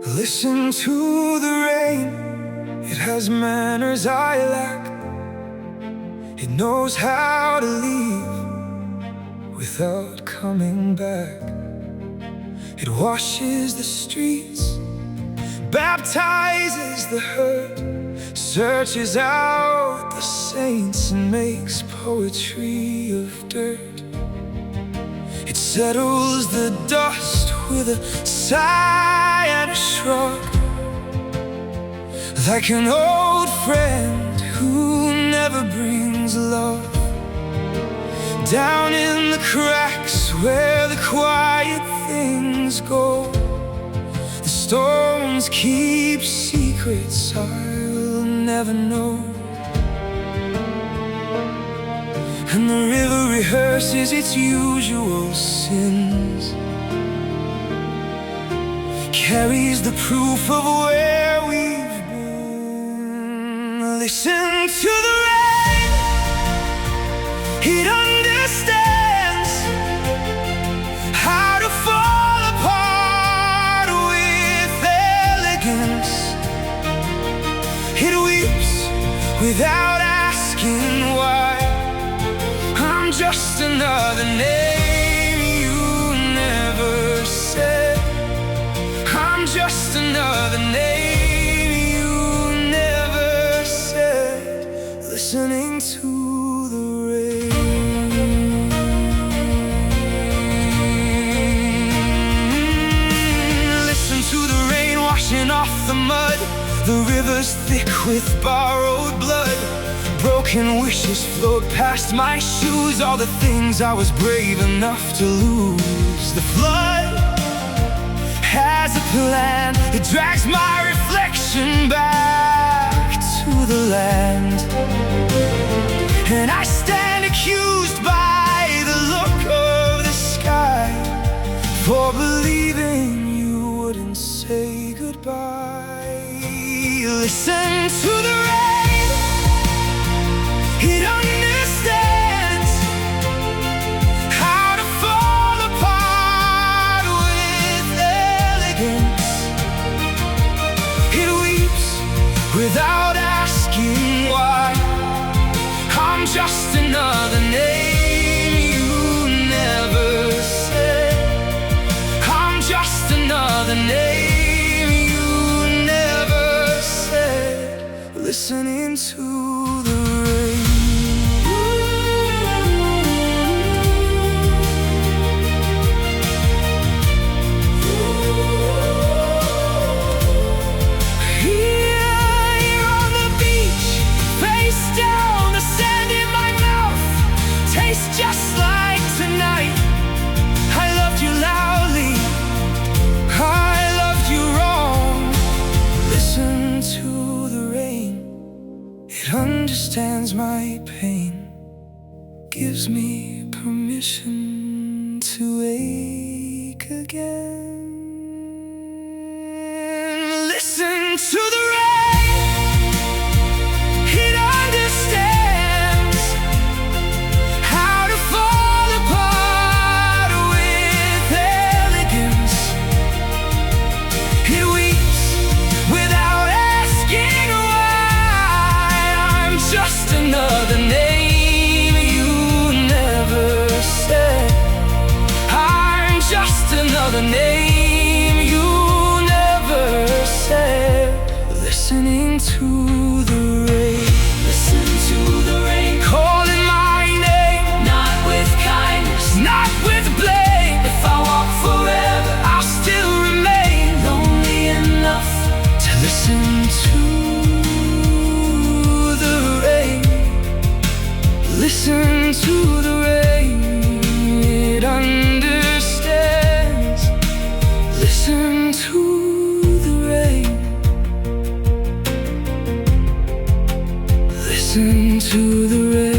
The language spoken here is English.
Listen to the rain. It has manners I lack. It knows how to leave without coming back. It washes the streets, baptizes the hurt, searches out the saints and makes poetry of dirt. It settles the dust with a sigh and a shrug, like an old friend who never brings love. Down in the cracks where the quiet things go, the stones keep secrets I'll never know. And the river rehearses its usual sins, carries the proof of where we've been. Listen to the rain. It understands how to fall apart with elegance. It weeps without asking why. I'm just another name you never said. I'm just another name you never said. Listening to the rain. Listen to the rain washing off the mud. The river's thick with borrowed blood. Broken wishes float past my shoes, all the things I was brave enough to lose. The flood has a plan. It drags my reflection back to the land, and I stand accused by the look of the sky for believing you wouldn't say goodbye. Listen to the rain. It understands how to fall apart with elegance. It weeps without asking why. I'm just another name you never said. I'm just another name you never said. Listening to the rain. Just like tonight, I loved you loudly, I loved you wrong. Listen to the rain. It understands my pain, gives me permission to ache again. Listen to the rain. It understands how to fall apart with elegance. It weeps without asking why. I'm just another name you never said. I'm just another name you never said. Listening to the rain. Listen to the rain calling my name, not with kindness, not with blame. If I walk forever, I'll still remain lonely enough to listen to the rain. Listen to the rain. It understands. Listen to the rain. Listen to the rain.